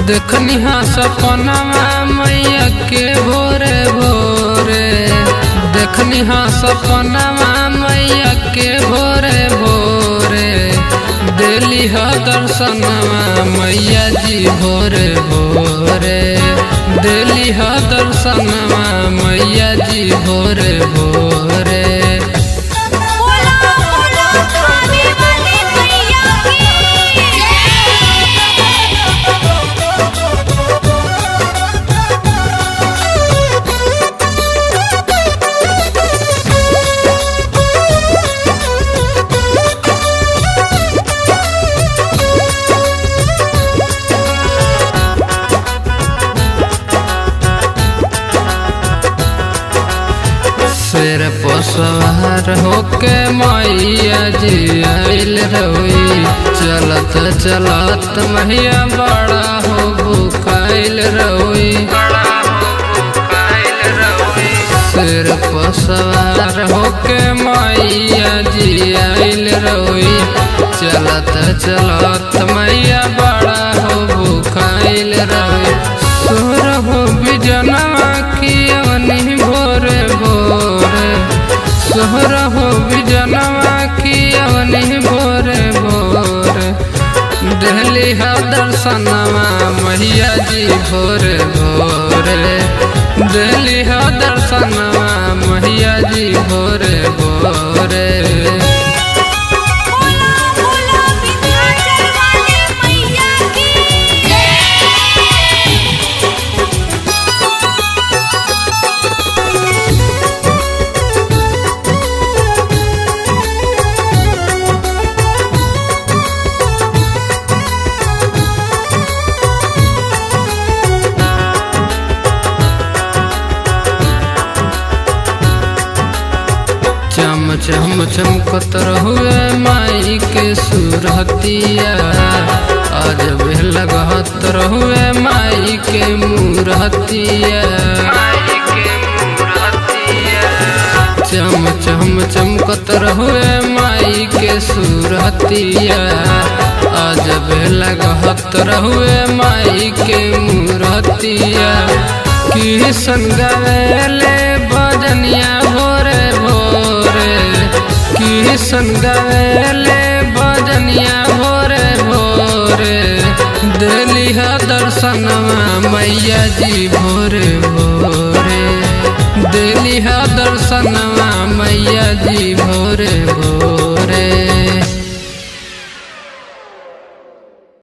देखनी हाँ सपनवा मैया के भोरे भोरे, देखनी हाँ सपनवा मैया के भोरे भोरे, दिली हा दर्शनवा मैया जी भोरे भोरे, दिली हा दर्शनवा मैया जी भोरे भोरे। शेर पर सवार होके मैया जी आइल रही, चलत चलत मैया बड़ा हो भूखाइल रही। शेर पर सवार होके मैया जी आइल रही, चलत चलत मैया बड़ा हो भूखाइल रही। सोर हो बिजनवा की अवनी भोरे भोरे, सोहर हो बिजनवा की अवनी भोरे भोरे, दिली हा दर्शनवा मैया जी भोरे भोरे, दिली हा दर्शनवा मैया जी भोरे भोरे। चम चम चमकत रहुए माई के सूरतिया, आज भी लगत रहुए माई के मूरतिया। चम चम चमकत रहुए माई के सूरतिया, आज भी लगत रहुए माई के मूरतिया। किसन गावेले भजनिया भोरे भोरे, किसन गावेले भजनिया भोरे भोरे, दिली हा दर्शनवा मैया जी भोरे भोरे, दिली हा दर्शनवा मैया जी भोरे भोरे।